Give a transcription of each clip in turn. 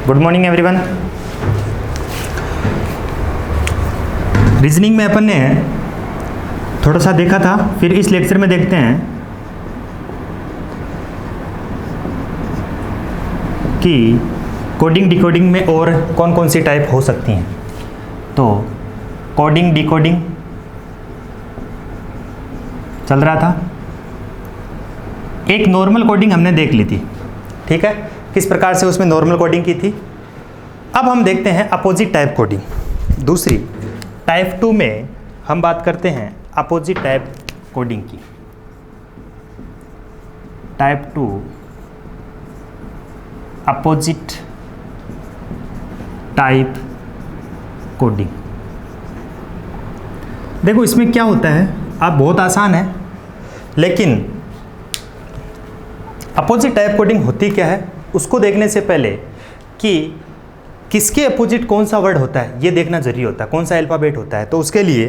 Good morning everyone. Reasoning में अपन ने थोड़ा सा देखा था, फिर इस लेक्चर में देखते हैं कि कोडिंग डिकोडिंग में और कौन कौन सी टाइप हो सकती हैं। तो कोडिंग डिकोडिंग चल रहा था, एक नॉर्मल कोडिंग हमने देख ली थी, ठीक है, किस प्रकार से उसमें नॉर्मल कोडिंग की थी। अब हम देखते हैं अपोजिट टाइप कोडिंग। दूसरी टाइप 2 में हम बात करते हैं अपोजिट टाइप कोडिंग की। Type 2 opposite type coding. देखो इसमें क्या होता है, आप बहुत आसान है, लेकिन अपोजिट टाइप कोडिंग होती क्या है उसको देखने से पहले कि किसके अपोजिट कौन सा वर्ड होता है ये देखना जरूरी होता है, कौन सा अल्फ़ाबेट होता है। तो उसके लिए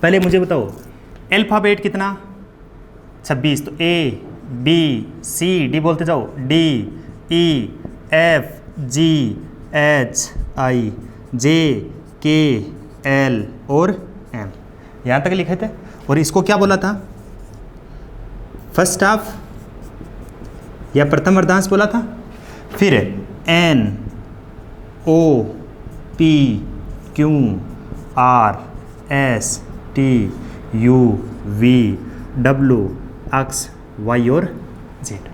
पहले मुझे बताओ अल्फ़ाबेट कितना 26, तो ए बी सी डी बोलते जाओ, D E F G H I J K L और एम, यहाँ तक लिखे थे। और इसको क्या बोला था, फर्स्ट हाफ या प्रथम अर्धांश बोला था। फिर N O P Q R S T U V W X Y और जेड,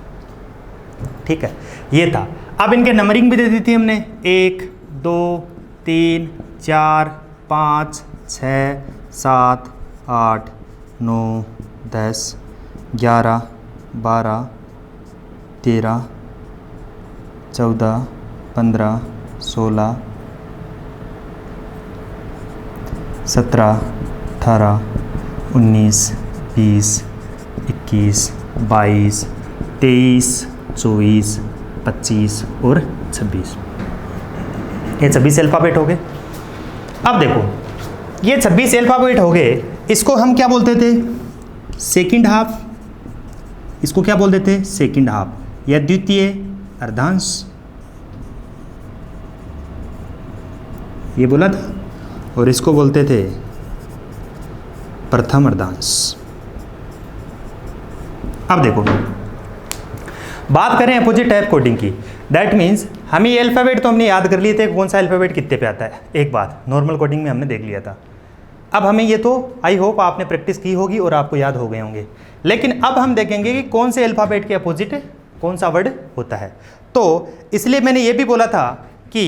ठीक है, ये था। अब इनके नंबरिंग भी दे दी थी हमने, 1 2 3 4 5 6 7 8 9 10 11 12 13 14 15 16 17 18 19 20 21 22 23 24 25 और 26, ये 26 अल्फ़ाबेट हो गए। अब देखो ये 26 अल्फ़ाबेट हो गए, इसको हम क्या बोलते थे, सेकंड हाफ। इसको क्या बोलते थे, सेकंड हाफ या द्वितीय अर्धांश, ये बोला था। और इसको बोलते थे प्रथम अर्धांश। अब देखो बात करें अपोजिट टाइप कोडिंग की, दैट मीन्स हमें ये अल्फ़ाबेट तो हमने याद कर लिए थे, कौन सा अल्फ़ाबेट कितने पे आता है, एक बात नॉर्मल कोडिंग में हमने देख लिया था। अब हमें ये तो आई होप आपने प्रैक्टिस की होगी और आपको याद हो गए होंगे, लेकिन अब हम देखेंगे कि कौन से अल्फ़ाबेट के अपोजिट कौन सा वर्ड होता है। तो इसलिए मैंने ये भी बोला था कि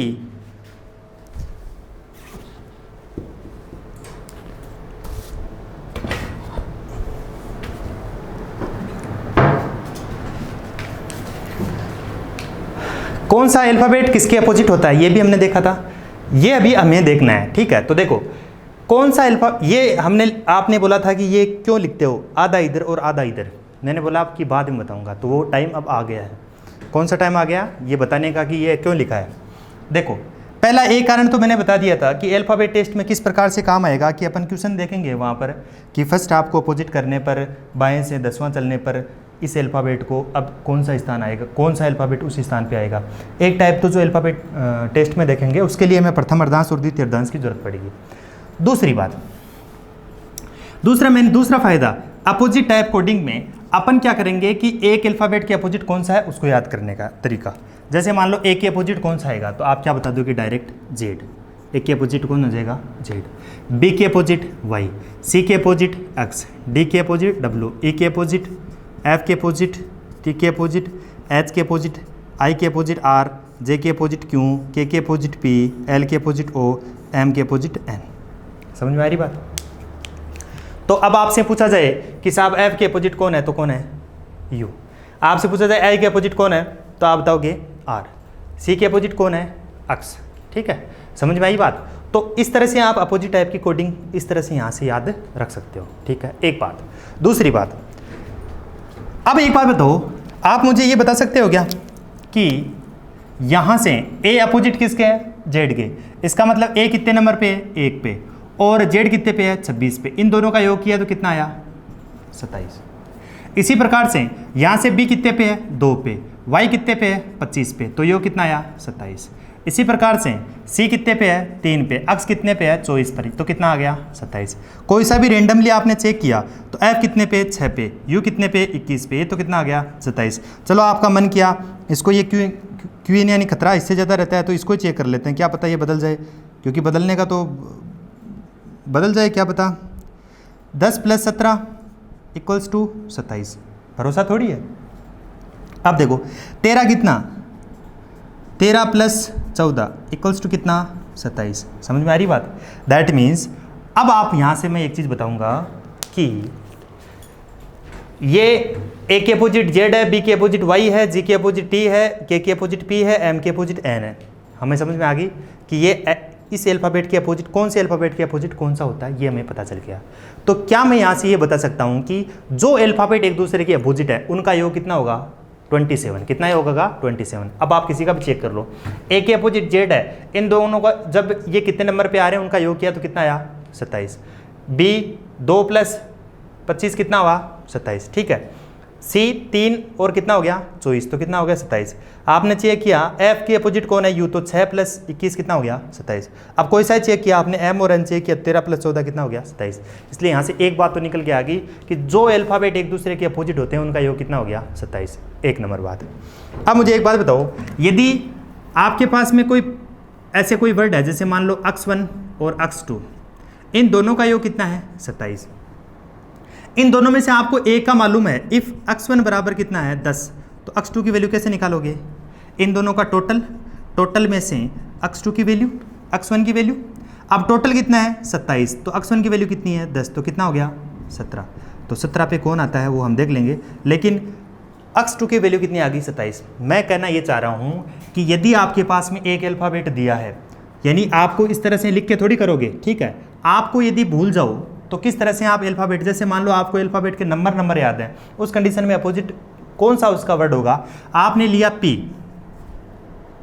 कौन सा अल्फ़ाबेट किसके अपोजिट होता है, ये भी हमने देखा था, ये अभी हमें देखना है, ठीक है। तो देखो कौन सा ये हमने आपने बोला था कि ये क्यों लिखते हो आधा इधर और आधा इधर, मैंने बोला आपकी बाद में बताऊंगा, तो वो टाइम अब आ गया है। कौन सा टाइम आ गया ये बताने का कि ये क्यों लिखा है। देखो पहला एक कारण तो मैंने बता दिया था कि अल्फ़ाबेट टेस्ट में किस प्रकार से काम आएगा, कि अपन क्वेश्चन देखेंगे वहाँ पर कि फर्स्ट हाफ को अपोजिट करने पर बाएं से 10वां चलने पर इस अल्फ़ाबेट को अब कौन सा स्थान आएगा, कौन सा अल्फ़ाबेट उस स्थान पे आएगा। एक टाइप तो जो अल्फ़ाबेट टेस्ट में देखेंगे उसके लिए हमें प्रथम अर्धांश और द्वितीय अर्धांश की जरूरत पड़ेगी। दूसरी बात, दूसरा फायदा अपोजिट टाइप कोडिंग में अपन क्या करेंगे कि एक अल्फ़ाबेट के अपोजिट कौन सा है उसको याद करने का तरीका। जैसे मान लो ए के अपोजिट कौन सा आएगा, तो आप क्या बता दोगे डायरेक्ट जेड। ए के अपोजिट कौन हो जाएगा जेड, बी के अपोजिट वाई, सी के अपोजिट एक्स, डी के अपोजिट डब्ल्यू, ई के अपोजिट एफ के अपोजिट, टी के अपोजिट एच के अपोजिट, आई के अपोजिट आर, जे के अपोजिट क्यू, के अपोजिट पी, एल के अपोजिट ओ, एम के अपोजिट एन। समझ में आ रही बात। तो अब आपसे पूछा जाए कि साहब एफ के अपोजिट कौन है, तो कौन है यू। आपसे पूछा जाए आई के अपोजिट कौन है, तो आप बताओगे आर। सी के अपोजिट कौन है एक्स, ठीक है, समझ में आई बात। तो इस तरह से आप अपोजिट टाइप की कोडिंग इस तरह से यहाँ से याद रख सकते हो, ठीक है, एक बात। दूसरी बात, अब एक बात बताओ, आप मुझे ये बता सकते हो क्या कि यहाँ से ए अपोजिट किसके है जेड के, इसका मतलब ए कितने नंबर पे है 1 पे, और जेड कितने पे है 26 पे, इन दोनों का योग किया तो कितना आया 27। इसी प्रकार से यहाँ से बी कितने पे है 2 पे, y कितने पे है 25 पे, तो ये कितना आया 27। इसी प्रकार से c कितने पे है 3 पे, x कितने पे है 24 पर, तो कितना आ गया 27। कोई सा भी रेंडमली आपने चेक किया तो f कितने पे 6 पे, u कितने पे 21 पे, तो कितना आ गया 27। चलो आपका मन किया इसको ये क्वीन यानी खतरा इससे ज़्यादा रहता है तो इसको चेक कर लेते हैं, क्या पता ये बदल जाए, क्योंकि बदलने का तो बदल जाए, क्या पता। 10 + 17 = 27, भरोसा थोड़ी है। अब देखो 13 कितना 13 + 14 = कितना 27, समझ में आ रही बात। दैट मीन्स अब आप यहाँ से मैं एक चीज़ बताऊँगा कि ये ए के अपोजिट z है, बी के अपोजिट y है, जी के अपोजिट t है, के अपोजिट p है, m के अपोजिट n है। हमें समझ में आ गई कि ये इस अल्फ़ाबेट के अपोजिट कौन से अल्फ़ाबेट के अपोजिट कौन सा होता है, ये हमें पता चल गया। तो क्या मैं यहाँ से ये बता सकता हूँ कि जो अल्फ़ाबेट एक दूसरे के अपोजिट है उनका योग कितना होगा 27, कितना होगा 27। अब आप किसी का भी चेक कर लो, ए के अपोजिट z है, इन दोनों का जब ये कितने नंबर पे आ रहे हैं उनका योग किया तो कितना आया 27, b 2 + 25 कितना हुआ 27, ठीक है। c 3 और कितना हो गया 24, तो कितना हो गया 27। आपने चेक किया f के अपोजिट कौन है u, तो 6 + 21 कितना हो गया 27। अब कोई सा चेक किया आपने m और n चेक किया 13 + 14 कितना हो गया 27। इसलिए यहाँ से एक बात तो निकल के आ गई कि जो अल्फ़ाबेट एक दूसरे के अपोजिट होते हैं उनका योग कितना हो गया 27, एक नंबर बात। अब मुझे एक बात बताओ, यदि आपके पास में कोई ऐसे कोई वर्ड है जैसे मान लो x1 और x2, इन दोनों का योग कितना है 27। इन दोनों में से आपको एक का मालूम है, इफ़ x1 बराबर कितना है 10, तो x2 की वैल्यू कैसे निकालोगे। इन दोनों का टोटल में से x2 की वैल्यू x1 की वैल्यू, अब टोटल कितना है 27, तो x1 की वैल्यू कितनी है 10, तो कितना हो गया 17। तो 17 पे कौन आता है वो हम देख लेंगे, लेकिन x2 की वैल्यू कितनी आ गई 27। मैं कहना ये चाह रहा हूँ कि यदि आपके पास में एक अल्फ़ाबेट दिया है, यानी आपको इस तरह से लिख के थोड़ी करोगे, ठीक है। आपको यदि भूल जाओ तो किस तरह से आप अल्फ़ाबेट, जैसे मान लो आपको अल्फ़ाबेट के नंबर याद है, उस कंडीशन में अपोजिट कौन सा उसका वर्ड होगा। आपने लिया p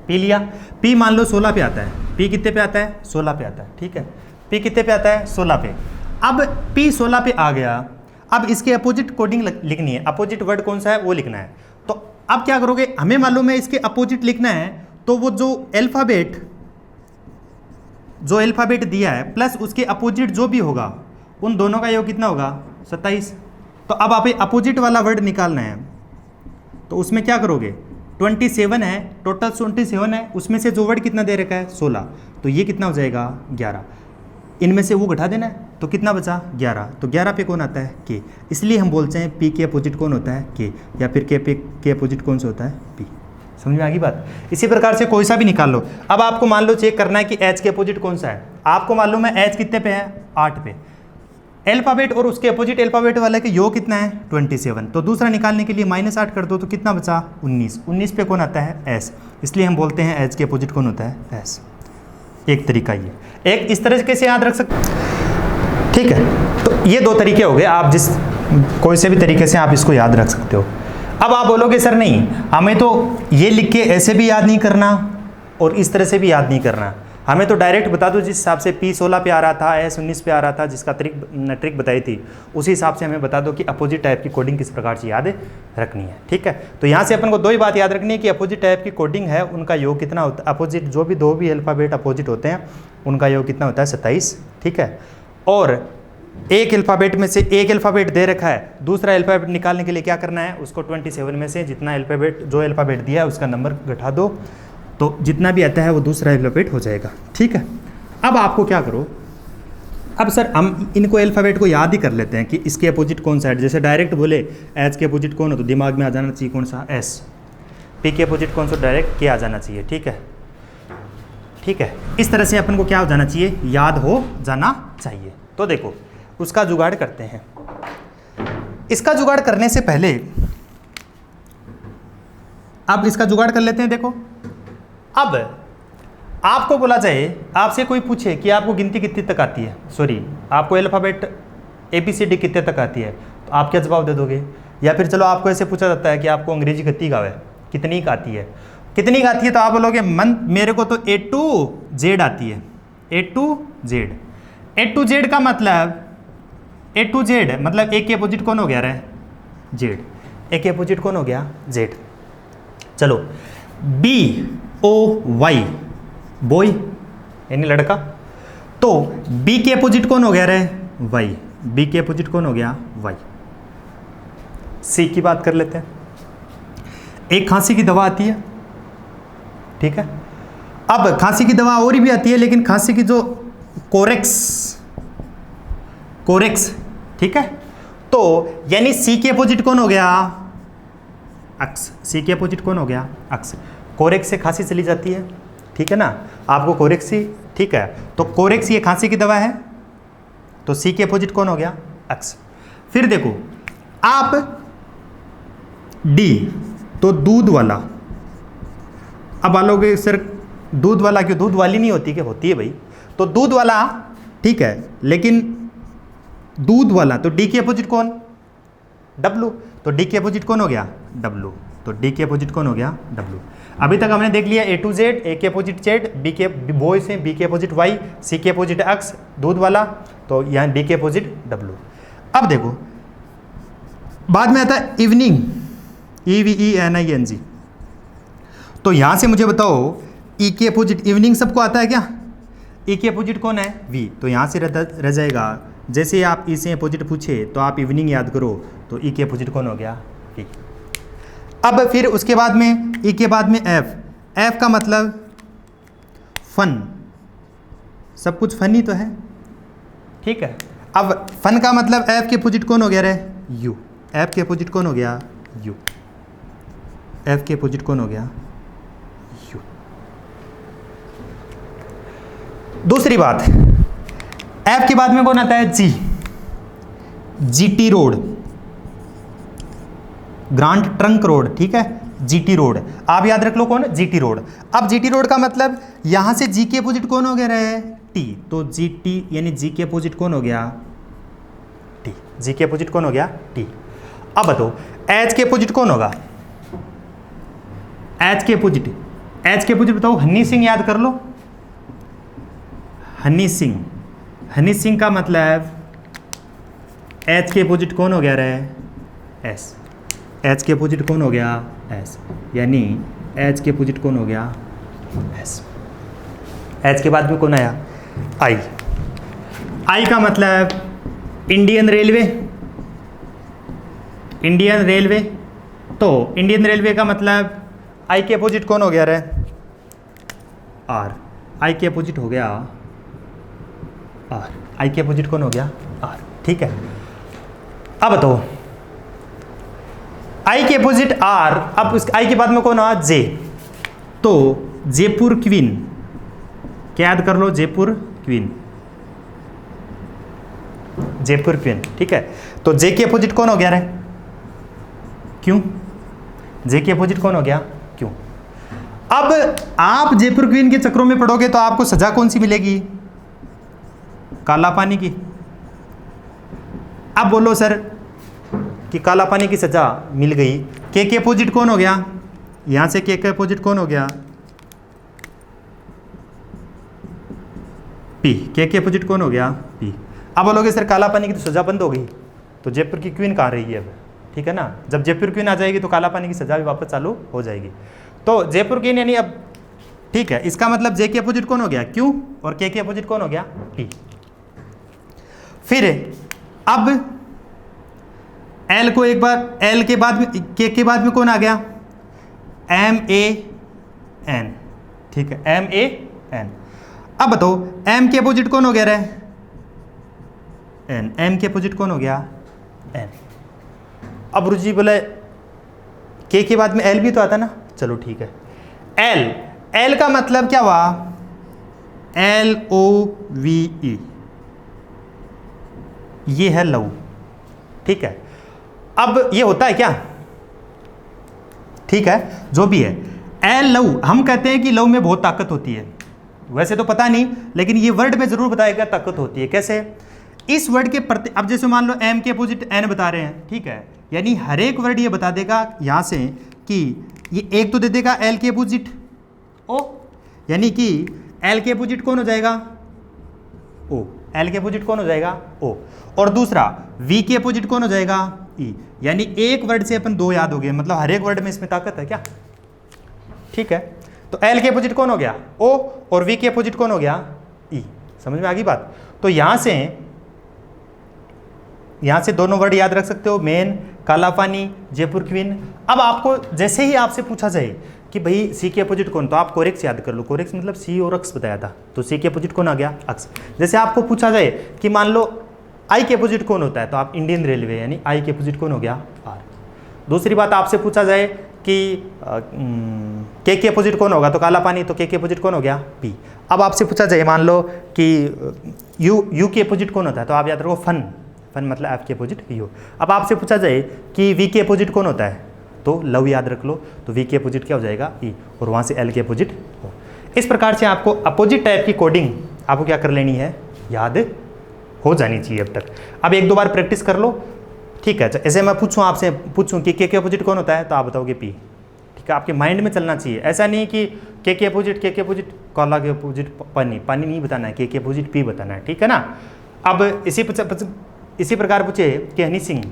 लिया, p मान लो 16 पे आता है, p कितने पे आता है 16 पे आता है, ठीक है। p कितने पे आता है 16 पे। अब p 16 पे आ गया, अब इसके अपोजिट कोडिंग लिखनी है, अपोजिट वर्ड कौन सा है वो लिखना है। तो अब क्या करोगे, हमें मालूम है इसके अपोजिट लिखना है, तो वो जो अल्फ़ाबेट दिया है प्लस उसके अपोजिट जो भी होगा उन दोनों का योग कितना होगा 27। तो अब आप अपोजिट वाला वर्ड निकालना है, तो उसमें क्या करोगे 27 है, टोटल 27 है, उसमें से जो वर्ड कितना दे रखा है 16, तो ये कितना हो जाएगा 11। इनमें से वो घटा देना है, तो कितना बचा 11, तो 11 पे कौन आता है k। इसलिए हम बोलते हैं p के अपोजिट कौन होता है k, या फिर k पे के अपोजिट कौन सा होता है p। समझ में आ गई बात। इसी प्रकार से कोई सा भी निकाल लो। अब आपको मान लो चेक करना है कि h के अपोजिट कौन सा है। आपको मालूम है h कितने पे है 8 पे, अल्फ़ाबेट और उसके अपोजिट अल्फ़ाबेट वाले के योग कितना है 27, तो दूसरा निकालने के लिए -8 कर दो तो कितना बचा 19 पे कौन आता है s। इसलिए हम बोलते हैं h के अपोजिट कौन होता है s। एक तरीका ये, एक इस तरह से याद रख सकते, ठीक है। तो ये दो तरीके हो गए, आप जिस कोई से भी तरीके से आप इसको याद रख सकते हो। अब आप बोलोगे सर नहीं, हमें तो ये लिख के ऐसे भी याद नहीं करना और इस तरह से भी याद नहीं करना, हमें तो डायरेक्ट बता दो जिस हिसाब से p 16 पे आ रहा था, s 19 पे आ रहा था, जिसका ट्रिक बताई थी उसी हिसाब से हमें बता दो कि अपोजिट टाइप की कोडिंग किस प्रकार से याद रखनी है, ठीक है। तो यहाँ से अपन को दो ही बात याद रखनी है कि अपोजिट टाइप की कोडिंग है उनका योग कितना होता है, अपोजिट जो भी दो भी अल्फ़ाबेट अपोजिट होते हैं उनका योग कितना होता है 27, ठीक है। और एक अल्फ़ाबेट में से एक अल्फ़ाबेट दे रखा है, दूसरा अल्फ़ाबेट निकालने के लिए क्या करना है, उसको 27 में से जितना जो अल्फ़ाबेट दिया है उसका नंबर घटा दो, तो जितना भी आता है वो दूसरा अल्फ़ाबेट हो जाएगा, ठीक है। अब आपको क्या करो, अब सर हम इनको अल्फ़ाबेट को याद ही कर लेते हैं कि इसके अपोजिट कौन सा है। जैसे डायरेक्ट बोले एच के अपोजिट कौन हो तो दिमाग में आ जाना चाहिए कौन सा एस, पी के अपोजिट कौन सा डायरेक्ट के आ जाना चाहिए, ठीक है, ठीक है। इस तरह से अपन को क्या हो जाना चाहिए, याद हो जाना चाहिए। तो देखो उसका जुगाड़ करते हैं। इसका जुगाड़ करने से पहले अब इसका जुगाड़ कर लेते हैं। देखो अब आपको बोला जाए, आपसे कोई पूछे कि आपको गिनती कितनी तक आती है, सॉरी आपको अल्फ़ाबेट ABCD कितने तक आती है, तो आप क्या जवाब दे दोगे। या फिर चलो आपको ऐसे पूछा जाता है कि आपको अंग्रेजी कितनी का है, कितनी का आती है, कितनी का आती है, तो आप बोलोगे मेरे को तो A to Z आती है, A to Z। A to Z का मतलब A to Z मतलब A के अपोजिट कौन हो गया रे Z, A के अपोजिट कौन हो गया Z। चलो, BOY बॉय यानी लड़का, तो B के अपोजिट कौन हो गया रे? Y। B के अपोजिट कौन हो गया? Y। C की बात कर लेते हैं। एक खांसी की दवा आती है, ठीक है। अब खांसी की दवा और भी आती है, लेकिन खांसी की जो कोरेक्स, ठीक है। तो यानी C के अपोजिट कौन हो गया? अक्स। C के अपोजिट कौन हो गया? अक्स। कोरेक्स से खांसी चली जाती है, ठीक है ना, आपको कोरेक्सी, ठीक है। तो कोरेक्स ये खांसी की दवा है, तो C के अपोजिट कौन हो गया? अक्स। फिर देखो आप D, तो दूध वाला। अब आलोगे सर दूध वाला क्यों? दूध वाली नहीं होती क्या? होती है भाई। तो दूध वाला, ठीक है, लेकिन दूध वाला, तो D के अपोजिट कौन? W। तो D के अपोजिट कौन हो गया? W। तो D के अपोजिट कौन हो गया? W। अभी तक हमने देख लिया A to Z, A के अपोजिट Z, B के बॉय से B के अपोजिट Y, C के अपोजिट X, दूध वाला, तो यहाँ D के अपोजिट W। अब देखो बाद में आता है इवनिंग, EVENING। तो यहाँ से मुझे बताओ E के अपोजिट इवनिंग सबको आता है क्या? E के अपोजिट कौन है? V। तो यहाँ से रह जाएगा, जैसे आप E से अपोजिट पूछे तो आप इवनिंग याद करो, तो E के अपोजिट कौन हो गया? V। अब फिर उसके बाद में E के बाद में F का मतलब फन, सब कुछ फनी तो है, ठीक है। अब फन का मतलब F के अपोजिट कौन हो गया रे? U। F के अपोजिट कौन हो गया? U। F के अपोजिट कौन हो गया? U। दूसरी बात, F के बाद में कौन आता है? G। GT road, grand trunk road, ठीक है, GT रोड। आप याद रख लो कौन? GT road. अब GT रोड का मतलब यहां से G के अपोजिट कौन हो गया रे? T। तो GT यानी G के अपोजिट कौन हो गया? T। G के अपोजिट कौन हो गया? T। अब बताओ H के अपोजिट कौन होगा? H के अपोजिट बताओ। हनी सिंह याद कर लो, हनी सिंह का मतलब H के अपोजिट कौन हो गया रे? S। H के अपोजिट कौन हो गया? S। यानी H के अपोजिट कौन हो गया? S। H के बाद में कौन आया? I का मतलब इंडियन रेलवे। तो इंडियन रेलवे का मतलब I के अपोजिट कौन हो गया रे? R। I के अपोजिट हो गया R। I के अपोजिट कौन हो गया? R, ठीक है। अब बताओ I के अपोजिट R, अब उस I के बाद में कौन आ? J। तो जयपुर क्वीन, क्या याद कर लो? जयपुर क्वीन, ठीक है। तो J के अपोजिट कौन हो गया रे? क्यों? J के अपोजिट कौन हो गया? क्यों? अब आप जयपुर क्वीन के चक्रों में पढ़ोगे तो आपको सजा कौन सी मिलेगी? काला पानी की। अब बोलो सर कि काला पानी की सजा मिल गई, के अपोजिट कौन हो गया? यहां से के अपोजिट कौन हो गया? P। के अपोजिट कौन हो गया? P। अब बोलोगे सर काला पानी की तो सजा बंद हो गई, तो जयपुर की क्वीन कहाँ रही है अब? ठीक है ना, जब जयपुर क्वीन आ जाएगी तो काला पानी की सजा भी वापस चालू हो जाएगी। तो जयपुर क्वीन यानी अब, ठीक है, इसका मतलब J के अपोजिट कौन हो गया? Q। और के अपोजिट कौन हो गया? P। फिर अब L को एक बार, L के बाद में के बाद में कौन आ गया? MAN, ठीक है, MAN। अब बताओ M के अपोजिट कौन हो गया रे? N। M के अपोजिट कौन हो गया? N। अब रुचि बोले के बाद में L भी तो आता ना, चलो ठीक है। L का मतलब क्या हुआ? LOVE, ये है लव, ठीक है। अब ये होता है क्या? ठीक है, जो भी है लव, हम कहते हैं कि लव में बहुत ताकत होती है, वैसे तो पता नहीं, लेकिन ये वर्ड में जरूर बताएगा ताकत होती है। कैसे? इस वर्ड के प्रति, अब जैसे मान लो M के अपोजिट N बता रहे हैं, ठीक है, यानी हर एक वर्ड ये बता देगा यहां से कि ये एक तो दे देगा L के अपोजिट O, यानी कि L के अपोजिट कौन हो जाएगा? O। L के अपोजिट कौन हो जाएगा? O। और दूसरा V के अपोजिट कौन हो जाएगा? E। यानी एक वर्ड से अपन दो याद हो गए, मतलब हर एक वर्ड में इसमें ताकत है क्या? ठीक है, तो L के अपोजिट कौन हो गया O और V के अपोजिट कौन हो गया E। समझ में आ गई बात। तो यहां से दोनों वर्ड याद रख सकते हो, मेन, काला पानी, जयपुर क्वीन। अब आपको जैसे ही आपसे पूछा जाए कि भाई सी के अपोजिट कौन, तो आप कोरेक्स याद कर लो। कोरेक्स मतलब सी और अक्स बताया था, तो सी के अपोजिट कौन आ गया अक्स। जैसे आपको पूछा जाए कि मान लो आई के अपोजिट कौन होता है, तो आप इंडियन रेलवे यानी आई के अपोजिट कौन हो गया आर। दूसरी बात आपसे पूछा जाए कि के अपोजिट कौन होगा, तो काला पानी, तो के अपोजिट कौन हो गया पी। अब आपसे पूछा जाए मान लो कि यू के अपोजिट कौन होता है, तो आप याद रखो फन मतलब एफ के अपोजिट यू। अब आपसे पूछा जाए कि वी के अपोजिट कौन होता है, तो लव याद रख लो, तो वी के अपोजिट क्या हो जाएगा ई, और वहाँ से एल के अपोजिट हो। इस प्रकार से आपको अपोजिट टाइप की कोडिंग आपको क्या कर लेनी है, याद हो जानी चाहिए अब तक। अब एक दो बार प्रैक्टिस कर लो, ठीक है। ऐसे मैं आपसे पूछूं कि के अपोजिट कौन होता है, तो आप बताओगे पी, ठीक है। आपके माइंड में चलना चाहिए, ऐसा नहीं कि के अपोजिट काला के अपोजिट पानी नहीं बताना है, के अपोजिट पी बताना है, ठीक है ना। अब इसी प्रकार पूछे कि हनी सिंह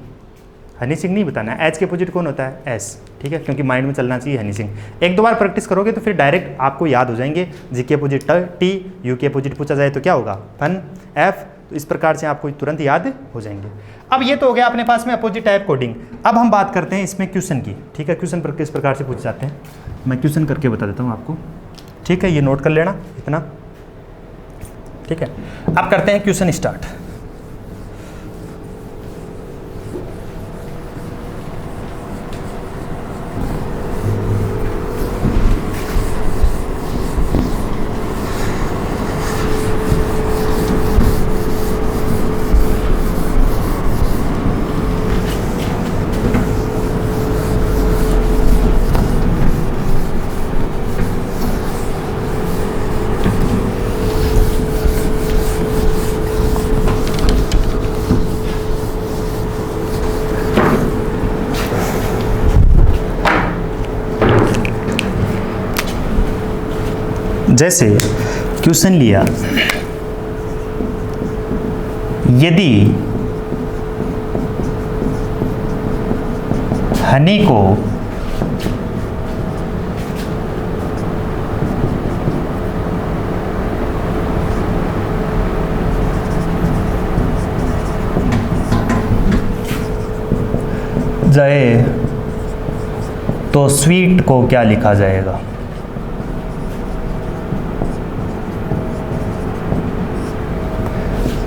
नहीं बताना है, एच के अपोजिट कौन होता है एस, ठीक है, क्योंकि माइंड में चलना चाहिए हनी सिंह। एक दो बार प्रैक्टिस करोगे तो फिर डायरेक्ट आपको याद हो जाएंगे। जी के अपोजिट टी, यू के अपोजिट पूछा जाए तो क्या होगा फन एफ, तो इस प्रकार से आपको तुरंत याद हो जाएंगे। अब ये तो हो गया अपने पास में अपोजिट टाइप कोडिंग। अब हम बात करते हैं इसमें क्वेश्चन की, ठीक है। क्वेश्चन पर किस प्रकार से पूछ जाते हैं, मैं क्वेश्चन करके बता देता हूँ आपको, ठीक है। ये नोट कर लेना इतना, ठीक है। अब करते हैं क्वेश्चन स्टार्ट। जैसे क्वेश्चन लिया, यदि हनी को जाए तो स्वीट को क्या लिखा जाएगा।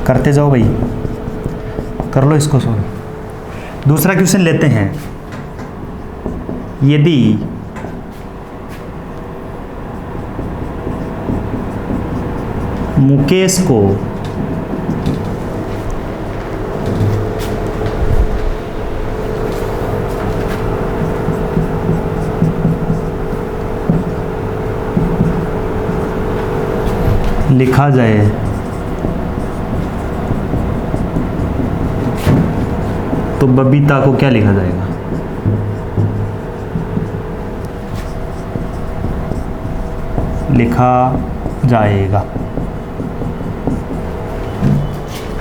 करते जाओ भाई, कर लो इसको सॉल्व। दूसरा क्वेश्चन लेते हैं, यदि मुकेश को लिखा जाए तो बबीता को क्या लिखा जाएगा। लिखा जाएगा,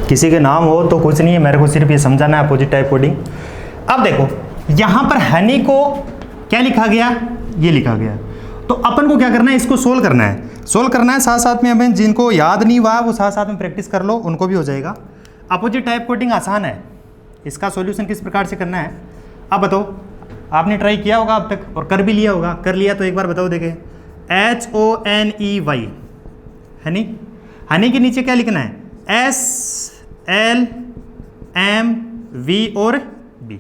किसी के नाम हो तो कुछ नहीं है, मेरे को सिर्फ ये समझाना है अपोजिट टाइप कोडिंग। अब देखो यहां पर हनी को क्या लिखा गया, ये लिखा गया, तो अपन को क्या करना है, इसको सोल्व करना है। साथ साथ में हमें जिनको याद नहीं हुआ वो साथ साथ में प्रैक्टिस कर लो, उनको भी हो जाएगा। अपोजिट टाइप कोडिंग आसान है, इसका सॉल्यूशन किस प्रकार से करना है। अब बताओ, आपने ट्राई किया होगा अब तक और कर भी लिया होगा, कर लिया तो एक बार बताओ देखे। HONEY हनी के नीचे क्या लिखना है, SLMV और B,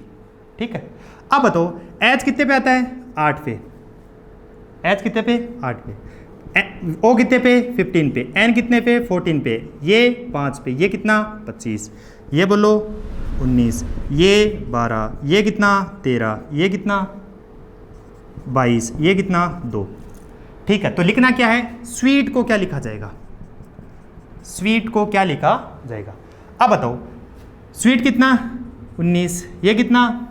ठीक है। अब बताओ H कितने पे आता है, 8 पे, H कितने पे 8 पे, O कितने पे 15 पे, N कितने पे 14 पे, ये 5 पे, ये कितना 25, ये बोलो 19, ये 12, ये कितना 13, ये कितना 22, ये कितना 2, ठीक है। तो लिखना क्या है, स्वीट को क्या लिखा जाएगा, स्वीट को क्या लिखा जाएगा। अब बताओ स्वीट कितना 19, ये कितना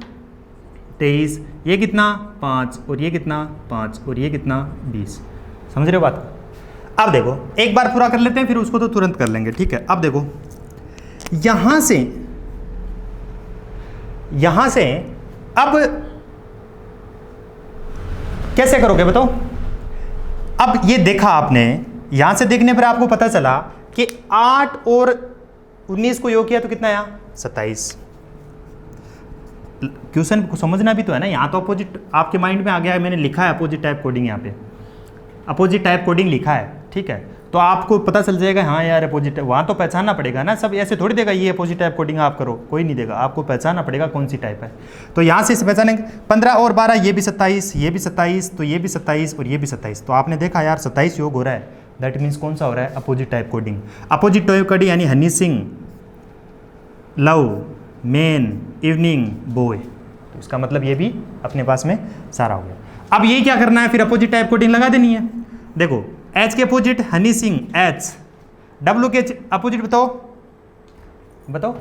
23, ये कितना 5 और ये कितना 5 और ये कितना 20। समझ रहे हो बात को। अब देखो एक बार पूरा कर लेते हैं, फिर उसको तो तुरंत कर लेंगे, ठीक है। अब देखो यहां से अब कैसे करोगे बताओ, अब ये देखा आपने, यहां से देखने पर आपको पता चला कि 8 और 19 को योग किया तो कितना आया 27। क्वेश्चन को समझना भी तो है ना, यहाँ तो अपोजिट आपके माइंड में आ गया है, मैंने लिखा है अपोजिट टाइप कोडिंग, यहाँ पे अपोजिट टाइप कोडिंग लिखा है, ठीक है, तो आपको पता चल जाएगा हाँ यार अपोजिट, वहाँ तो पहचानना पड़ेगा ना, सब ऐसे थोड़ी देगा ये अपोजिट टाइप कोडिंग आप करो, कोई नहीं देगा, आपको पहचानना पड़ेगा कौन सी टाइप है। तो यहाँ से पहचानेंगे 15 और 12 ये भी 27, ये भी 27, तो ये भी 27 और ये भी 27, तो आपने देखा यार 27 योग हो रहा है, दैट मीन्स कौन सा हो रहा है opposite type coding. Opposite type coding यानी Honey Singh, love, man, evening, boy, तो इसका मतलब ये भी अपने पास में सारा हो गया। अब ये क्या करना है, फिर अपोजिट टाइप कोडिंग लगा देनी है। देखो एच के opposite Honey Singh H, W के अपोजिट बताओ बताओ,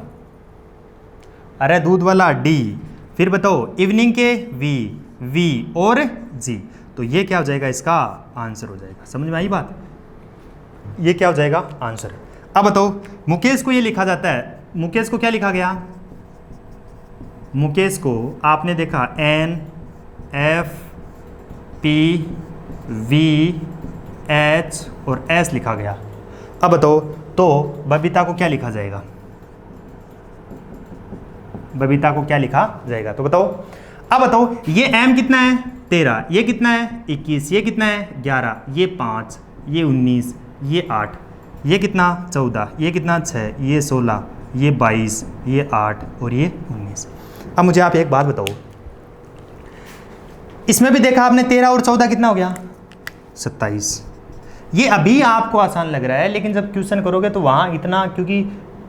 अरे दूध वाला डी, फिर बताओ इवनिंग के वी, वी और जी, तो ये क्या हो जाएगा, इसका आंसर हो जाएगा। समझ में आई बात, ये क्या हो जाएगा आंसर। अब बताओ मुकेश को ये लिखा जाता है, मुकेश को क्या लिखा गया, मुकेश को आपने देखा N F P V H और एस लिखा गया। अब बताओ तो बबीता को क्या लिखा जाएगा, बबीता को क्या लिखा जाएगा, तो बताओ। अब बताओ ये एम कितना है 13, ये कितना है 21, ये कितना है 11, ये 5, ये 19, ये 8, ये कितना 14, ये कितना 6, ये 16, ये 22, ये 8 और ये 19। अब मुझे आप एक बात बताओ, इसमें भी देखा आपने 13 और 14 कितना हो गया 27। ये अभी आपको आसान लग रहा है, लेकिन जब क्वेश्चन करोगे तो वहाँ इतना, क्योंकि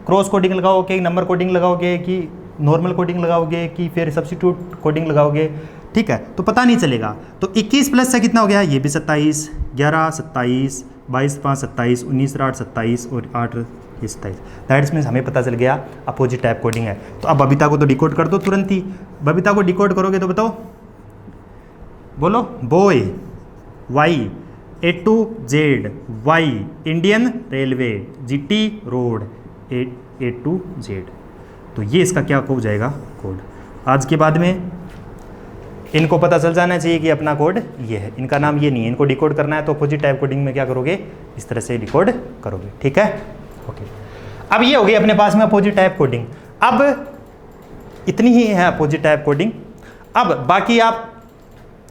क्रॉस कोडिंग लगाओगे, नंबर कोडिंग लगाओगे, कि नॉर्मल कोडिंग लगाओगे, कि फिर सब्स्टिट्यूट कोडिंग लगाओगे, ठीक है, तो पता नहीं चलेगा। तो 21 प्लस से कितना हो गया, ये भी 27, 11 27, 22 5 27, 19 8 27 और 8 ये 27, दैट्स मीन्स हमें पता चल गया अपोजिट टाइप कोडिंग है। तो अब बबीता को तो डिकोड कर दो तुरंत ही, बबीता को डिकोड करोगे तो बताओ, बोलो boy Y, A to Z Y, Indian railway, GT road, A to Z, तो ये इसका क्या हो जाएगा कोड। आज के बाद में इनको पता चल जाना चाहिए कि अपना कोड ये है, इनका नाम ये नहीं है, इनको डिकोड करना है तो अपोजिट टाइप कोडिंग में क्या करोगे, इस तरह से डिकोड करोगे, ठीक है, ओके। अब ये हो गई अपने पास में अपोजिट टाइप कोडिंग। अब इतनी ही है अपोजिट टाइप कोडिंग। अब बाकी आप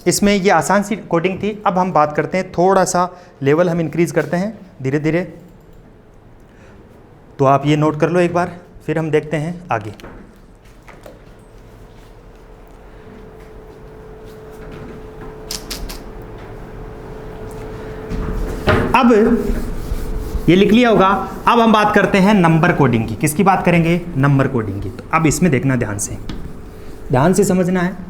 इसमें ये आसान सी कोडिंग थी। अब हम बात करते हैं, थोड़ा सा लेवल हम इंक्रीज करते हैं धीरे धीरे, तो आप ये नोट कर लो एक बार, फिर हम देखते हैं आगे। अब ये लिख लिया होगा। अब हम बात करते हैं नंबर कोडिंग की। किसकी बात करेंगे, नंबर कोडिंग की। तो अब इसमें देखना ध्यान से समझना है।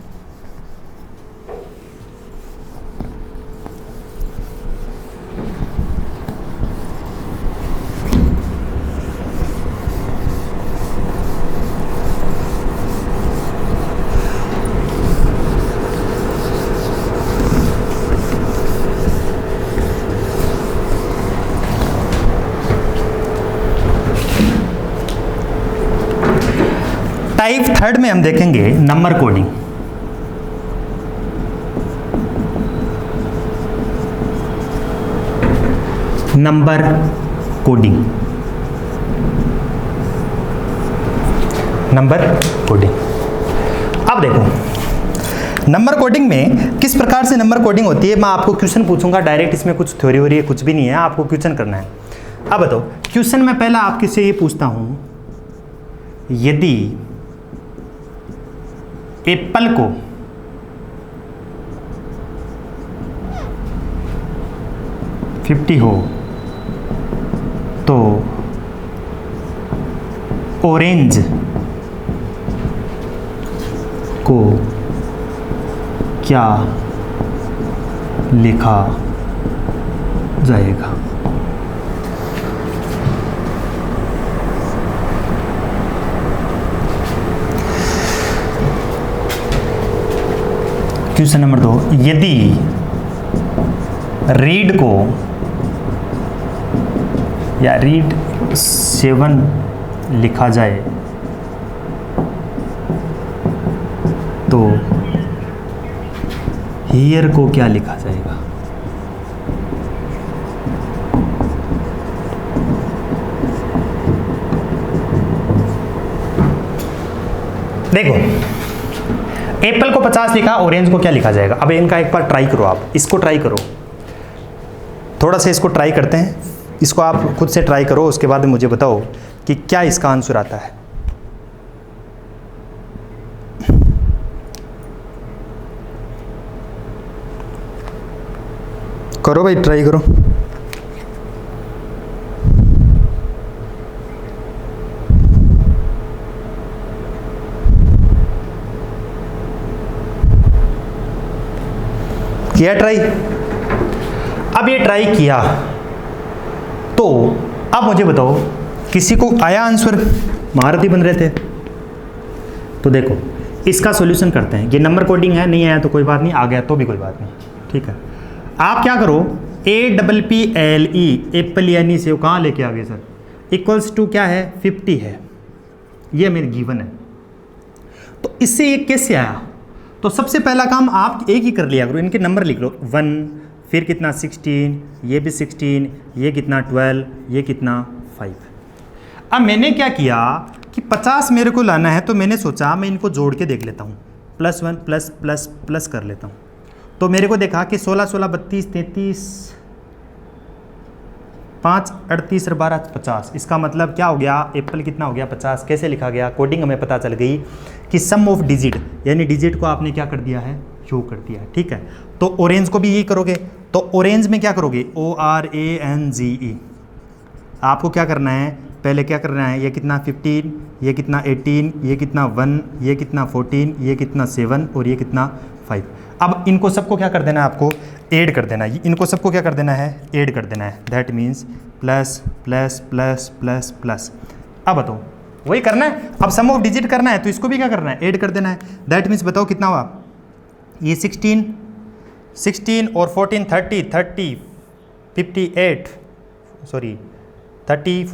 टाइप थर्ड में हम देखेंगे number coding. Number coding, number coding. अब देखो नंबर कोडिंग में किस प्रकार से नंबर कोडिंग होती है। मैं आपको क्वेश्चन पूछूंगा डायरेक्ट, इसमें कुछ थ्योरी हो रही है कुछ भी नहीं है, आपको क्वेश्चन करना है। अब बताओ क्वेश्चन में पहला आपके से ये पूछता हूं, यदि एप्पल को $50 हो तो ऑरेंज को क्या लिखा जाएगा। क्वेश्चन नंबर 2, यदि रीड को या रीड 7 लिखा जाए तो हियर को क्या लिखा जाएगा। देखो एप्पल को 50 लिखा, ऑरेंज को क्या लिखा जाएगा। अब इनका एक बार ट्राई करो, आप इसको ट्राई करो, थोड़ा सा इसको ट्राई करते हैं, इसको आप खुद से ट्राई करो, उसके बाद मुझे बताओ कि क्या इसका आंसर आता है। करो भाई, ट्राई करो। किया ट्राई? अब ये ट्राई किया तो अब मुझे बताओ किसी को आया आंसर? महारथी बन रहे थे। तो देखो इसका सॉल्यूशन करते हैं। ये नंबर कोडिंग है, नहीं आया तो कोई बात नहीं, आ गया तो भी कोई बात नहीं, ठीक है। आप क्या करो, APPLE एप्पल यानी से कहाँ लेके आ गए सर, इक्वल्स टू क्या है 50 है, ये मेरे गिवन है। तो इससे ये कैसे आया? तो सबसे पहला काम आप एक ही कर लिया करो, इनके नंबर लिख लो 1, फिर कितना 16, ये भी 16, ये कितना 12, ये कितना 5। अब मैंने क्या किया कि 50 मेरे को लाना है, तो मैंने सोचा मैं इनको जोड़ के देख लेता हूँ, +1 प्लस प्लस प्लस कर लेता हूँ। तो मेरे को देखा कि 16 16 32 33 5 38 और 12 50। इसका मतलब क्या हो गया, एप्पल कितना हो गया 50। कैसे लिखा गया? कोडिंग हमें पता चल गई कि सम ऑफ डिजिट, यानी डिजिट को आपने क्या कर दिया है, योग कर दिया है, ठीक है। तो ऑरेंज को भी यही करोगे, तो ऑरेंज में क्या करोगे, ORANGE। आपको क्या करना है, पहले क्या करना है, ये कितना 15, ये कितना 18, ये कितना 1, ये कितना 14, ये कितना 7 और ये कितना 5। अब इनको सबको क्या कर देना है, आपको ऐड कर देना है। इनको सबको क्या कर देना है, ऐड कर देना है। That means plus plus plus plus plus. अब बताओ वही करना है, अब सम ऑफ डिजिट करना है तो इसको भी क्या करना है, ऐड कर देना है। दैट मीन्स बताओ कितना हुआ, ये 16 और 14 30 30 58 सॉरी 30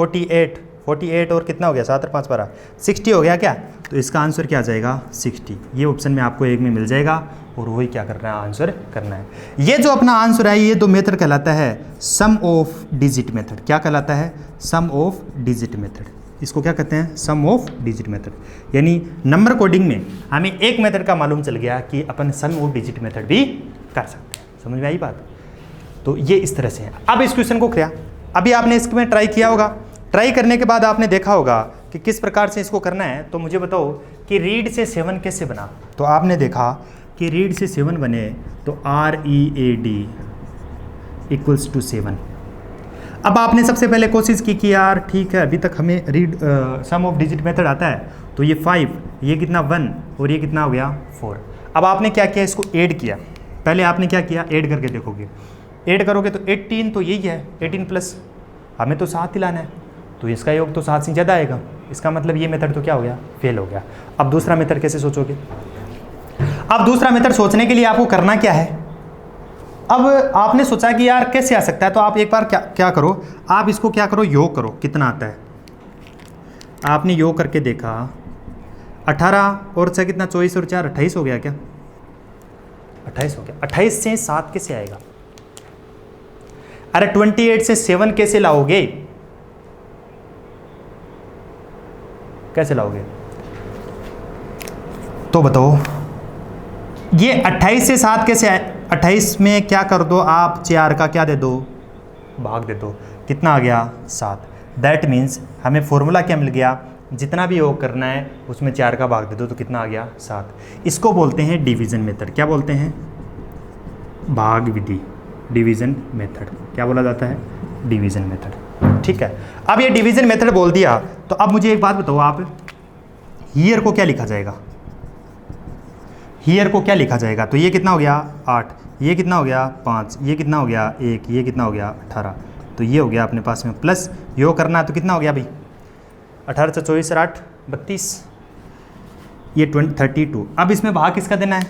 48 और कितना हो गया 7 और 5 12 60 हो गया क्या? तो इसका आंसर क्या आ जाएगा 60। ये ऑप्शन में आपको एक में मिल जाएगा और वही क्या करना है, आंसर करना है। ये जो अपना आंसर है ये तो मेथड कहलाता है सम ऑफ डिजिट मेथड। क्या कहलाता है? सम ऑफ डिजिट मेथड। इसको क्या कहते हैं, सम ऑफ डिजिट मेथड। यानी नंबर कोडिंग में हमें एक मेथड का मालूम चल गया कि अपन सम ऑफ डिजिट मेथड भी कर सकते हैं। समझ में आई बात? तो ये इस तरह से है। अब इस क्वेश्चन को किया, अभी आपने इसमें ट्राई किया होगा, ट्राई करने के बाद आपने देखा होगा कि किस प्रकार से इसको करना है। तो मुझे बताओ कि रीड से 7 कैसे बना। तो आपने देखा कि रीड से 7 बने तो READ इक्वल्स टू 7। अब आपने सबसे पहले कोशिश की कि यार ठीक है अभी तक हमें read sum of digit method आता है, तो ये 5, ये कितना 1 और ये कितना हो गया 4। अब आपने क्या किया, इसको ऐड किया। पहले आपने क्या किया, ऐड करके देखोगे, ऐड करोगे तो 18 तो यही है, 18 प्लस हमें तो 7 ही लाना है, तो इसका योग तो 7 से ज़्यादा आएगा। इसका मतलब ये मेथड तो क्या हो गया, फेल हो गया। अब दूसरा मेथड कैसे सोचोगे? अब दूसरा मेथड सोचने के लिए आपको करना क्या है, अब आपने सोचा कि यार कैसे आ सकता है, तो आप एक बार क्या करो, आप इसको क्या करो, योग करो, कितना आता है। आपने योग करके देखा 18 और 6 कितना 24 और 4 28 हो गया क्या? 28 हो गया। 28 से 7 कैसे आएगा? अरे 28 से 7 कैसे लाओगे, कैसे लाओगे? तो बताओ ये 28 से 7 कैसे आए? 28 में क्या कर दो आप, 4 का क्या दे दो, भाग दे दो, कितना आ गया 7। दैट मीन्स हमें फॉर्मूला क्या मिल गया, जितना भी योग करना है उसमें 4 का भाग दे दो तो कितना आ गया 7। इसको बोलते हैं डिवीज़न मेथड। क्या बोलते हैं? भाग विधि, डिवीज़न मेथड। क्या बोला जाता है? Division method. ठीक है, अब ये डिवीज़न मेथड बोल दिया तो अब मुझे एक बात बताओ, आप हियर को क्या लिखा जाएगा, हियर को क्या लिखा जाएगा? तो ये कितना हो गया 8, ये कितना हो गया 5, ये कितना हो गया 1, ये कितना हो गया 18। तो ये हो गया अपने पास में प्लस योग करना है तो कितना हो गया भाई 18 से 24 और 8 32, ये 32। अब इसमें भाग किसका देना है?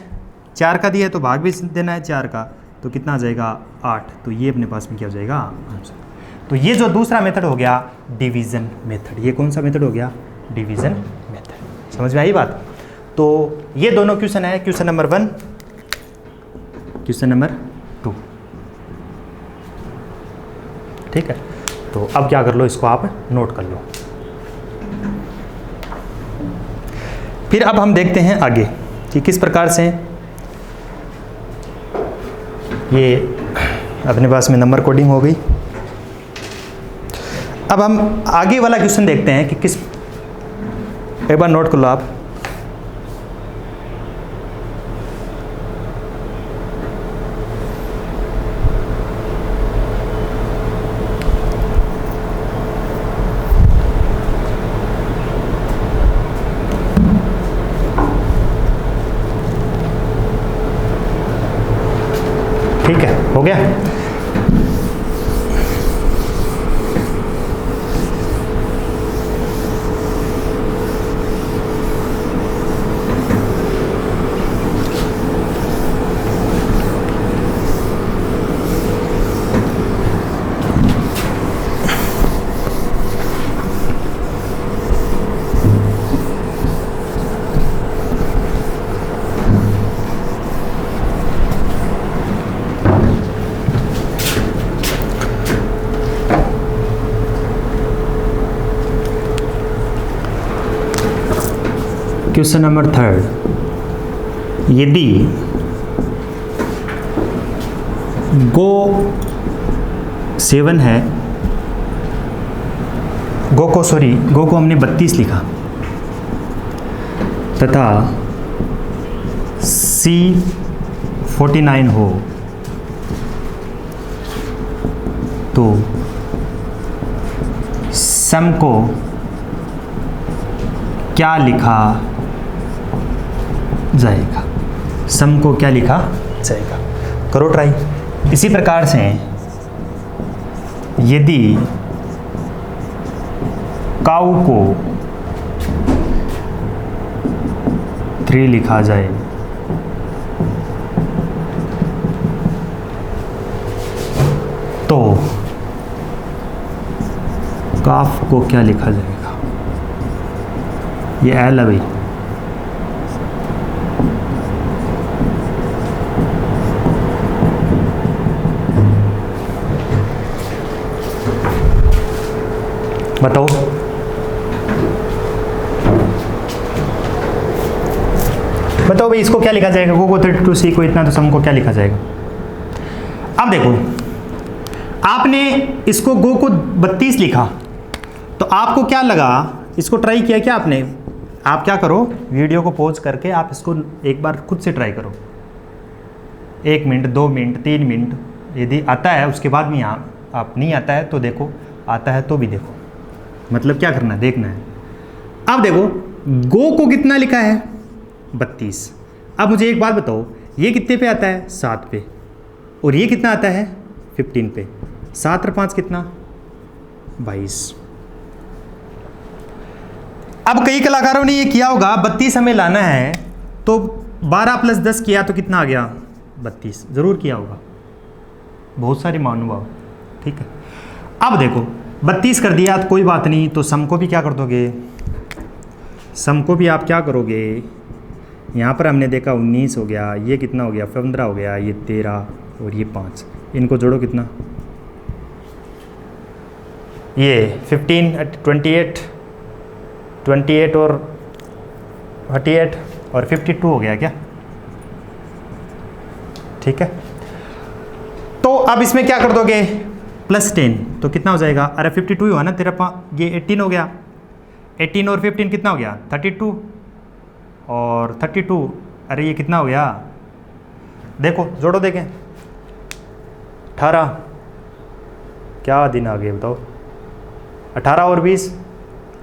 4 का दिया है तो भाग भी देना है 4 का, तो कितना आ जाएगा 8। तो ये अपने पास में क्या हो जाएगा आंसर। तो ये जो दूसरा मेथड हो गया डिवीज़न मेथड। ये कौन सा मेथड हो गया? Division method. समझ में आई बात? तो ये दोनों क्वेश्चन है, क्वेश्चन नंबर 1, क्वेश्चन नंबर 2। ठीक है, तो अब क्या कर लो, इसको आप नोट कर लो। फिर अब हम देखते हैं आगे कि किस प्रकार से ये अपने पास में नंबर कोडिंग हो गई। अब हम आगे वाला क्वेश्चन देखते हैं कि किस, एक बार नोट कर लो आप। ठीक है, हो गया। क्वेश्चन नंबर 3, यदि गो 7 है, गो को हमने 32 लिखा तथा C49 हो तो सम को क्या लिखा जाएगा? सम को क्या लिखा जाएगा? करो ट्राई। इसी प्रकार से यदि काऊ को 3 लिखा जाए तो काफ को क्या लिखा जाएगा? ये एल है भाई। बताओ। बताओ भाई, इसको क्या लिखा जाएगा? गो को 32, सी को इतना, तो सम को क्या लिखा जाएगा? अब देखो, आपने इसको गो को 32 लिखा तो आपको क्या लगा? इसको ट्राई किया क्या आपने? आप क्या करो, वीडियो को पॉज करके आप इसको एक बार खुद से ट्राई करो। 1 मिनट, 2 मिनट, 3 मिनट, यदि आता है उसके बाद भी आप नहीं आता है तो देखो, आता है तो भी देखो। मतलब क्या करना है, देखना है। अब देखो, गो को कितना लिखा है? 32। अब मुझे एक बात बताओ, ये कितने पे आता है? 7 पे। और ये कितना आता है? 15 पे। 7 और 5 कितना? 22। अब कई कलाकारों ने ये किया होगा, 32 हमें लाना है तो 12 + 10 किया तो कितना आ गया? 32। ज़रूर किया होगा बहुत सारे महानुभाव। ठीक है, अब देखो 32 कर दिया तो कोई बात नहीं, तो सम को भी क्या कर दोगे? सम को भी आप क्या करोगे? यहाँ पर हमने देखा 19 हो गया, ये कितना हो गया? 15 हो गया, ये 13 और ये 5, इनको जोड़ो कितना? ये 15, 28 और 38 और 52 हो गया क्या? ठीक है, तो अब इसमें क्या कर दोगे? +10 तो कितना हो जाएगा? अरे 52 हुआ ना तेरा, ये 18 हो गया। 18 और 15 कितना हो गया? 32 और 32, अरे ये कितना हो गया? देखो जोड़ो, देखें 18, क्या दिन आ गए बताओ? 18 और 20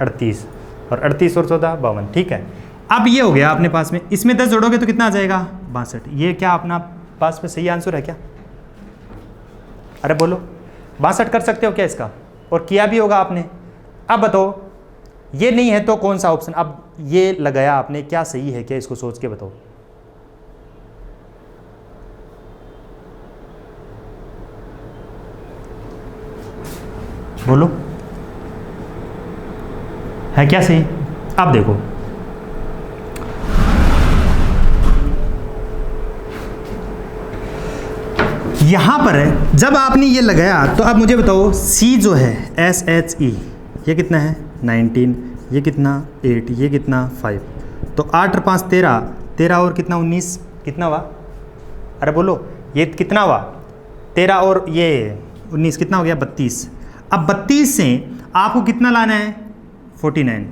38 और 38 और 14 52। ठीक है, अब ये हो गया अपने पास में। इसमें 10 जोड़ोगे तो कितना आ जाएगा? 62। ये क्या अपना पास में सही आंसर है क्या? अरे बोलो, 62 कर सकते हो क्या इसका? और किया भी होगा आपने। अब बताओ, ये नहीं है तो कौन सा ऑप्शन? अब ये लगाया आपने, क्या सही है क्या? इसको सोच के बताओ। बोलो, है क्या सही? अब देखो, यहां पर है, जब आपने ये लगाया तो अब मुझे बताओ, C जो है SHE ये कितना है? 19, ये कितना? 8, ये कितना? 5, तो 8 और 5 13, 13 और कितना 19, कितना हुआ? अरे बोलो, ये कितना हुआ? 13 और ये 19 कितना हो गया? 32। अब 32 से आपको कितना लाना है? 49।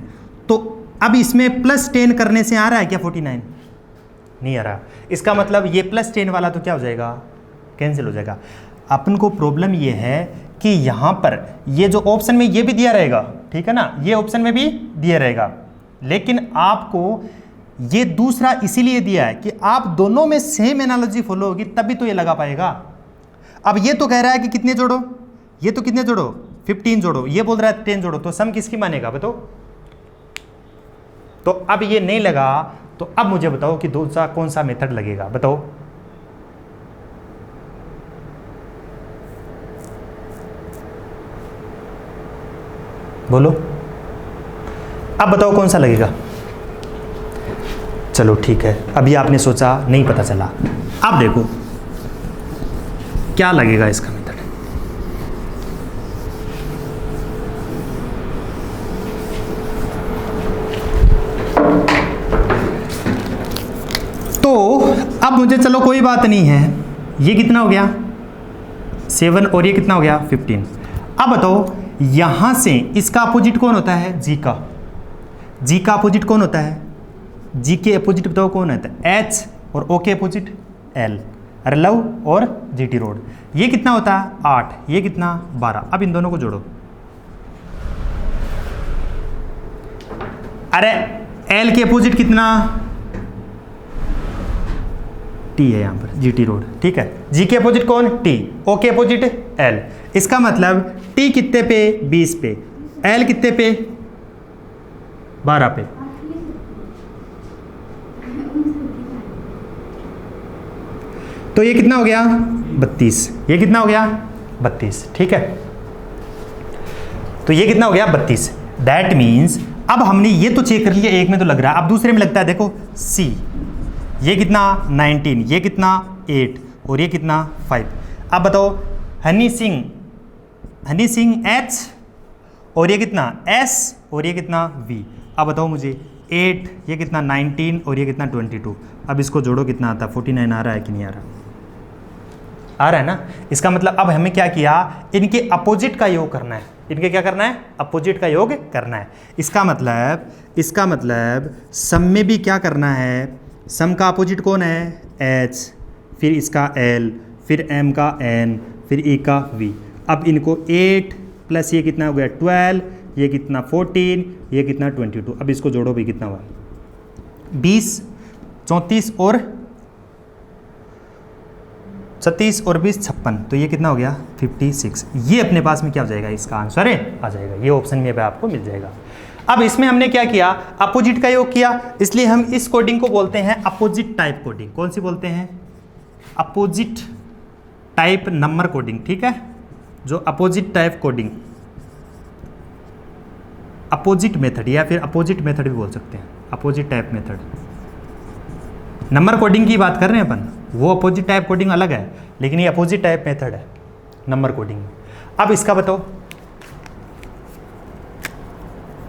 तो अब इसमें प्लस 10 करने से आ रहा है क्या 49? नहीं आ रहा। इसका मतलब ये प्लस 10 वाला तो क्या हो जाएगा? कैंसिल हो जाएगा। अपन को प्रॉब्लम ये है कि यहाँ पर ये जो ऑप्शन में ये भी दिया रहेगा, ठीक है ना, ये ऑप्शन में भी दिया रहेगा, लेकिन आपको ये दूसरा इसीलिए दिया है कि आप दोनों में सेम एनालॉजी फॉलो होगी तभी तो ये लगा पाएगा। अब ये तो कह रहा है कि कितने जोड़ो, ये तो कितने जोड़ो? 15 जोड़ो, ये बोल रहा है 10 जोड़ो, तो सम किसकी मानेगा बताओ? तो अब ये नहीं लगा, तो अब मुझे बताओ कि दूसरा कौन सा मेथड लगेगा, बताओ। बोलो, अब बताओ कौन सा लगेगा? चलो ठीक है, अभी आपने सोचा, नहीं पता चला, अब देखो क्या लगेगा इसका मेथड। तो अब मुझे, चलो कोई बात नहीं है, ये कितना हो गया 7 और ये कितना हो गया 15। अब बताओ यहां से इसका अपोजिट कौन होता है? जी का। जी का अपोजिट कौन होता है? जी के अपोजिट बताओ कौन होता है? एच। और ओ के अपोजिट एल। अरे लव और जी टी रोड। ये कितना होता है? 8। ये कितना? 12। अब इन दोनों को जोड़ो। अरे एल के अपोजिट कितना? टी है यहां पर, जी टी रोड, ठीक है। जी के अपोजिट कौन? टी। ओ के अपोजिट एल। इसका मतलब टी कितने पे? 20 पे। एल कितने पे? 12 पे। तो ये कितना हो गया? 32। ये कितना हो गया? 32, ठीक है। तो ये कितना हो गया? 32। दैट मीन्स अब हमने ये तो चेक कर लिया, एक में तो लग रहा है, अब दूसरे में लगता है, देखो सी। ये कितना? 19। ये कितना? 8। और ये कितना? 5। अब बताओ हनी सिंह, हनी सिंह एच। और ये कितना? एस। और ये कितना? वी। अब बताओ मुझे 8, ये कितना? 19 और ये कितना? 22। अब इसको जोड़ो, कितना आता है? 49 आ रहा है कि नहीं आ रहा? आ रहा है ना। इसका मतलब अब हमें क्या किया? इनके अपोजिट का योग करना है। इनके क्या करना है? अपोजिट का योग करना है। इसका मतलब सम में भी क्या करना है? सम का अपोजिट कौन है? एच। फिर इसका एल, फिर एम का एन, फिर ई का वी। अब इनको 8 प्लस ये कितना हो गया? 12। ये कितना? 14। ये कितना? 22। अब इसको जोड़ो भी, कितना हुआ? 20, 34 और 37 और 20 56। तो ये कितना हो गया? 56। ये अपने पास में क्या हो जाएगा? इसका आंसर है आ जाएगा। ये ऑप्शन में आपको मिल जाएगा। अब इसमें हमने क्या किया? अपोजिट का योग किया, इसलिए हम इस कोडिंग को बोलते हैं अपोजिट टाइप कोडिंग। कौन सी बोलते हैं? अपोजिट टाइप नंबर कोडिंग, ठीक है। जो opposite type coding, opposite method, या फिर अपोजिट मेथड भी बोल सकते हैं, opposite type method. Number coding की बात कर रहे हैं अपन, वो अपोजिट टाइप कोडिंग अलग है, लेकिन ये अपोजिट टाइप मेथड है नंबर कोडिंग। अब इसका बताओ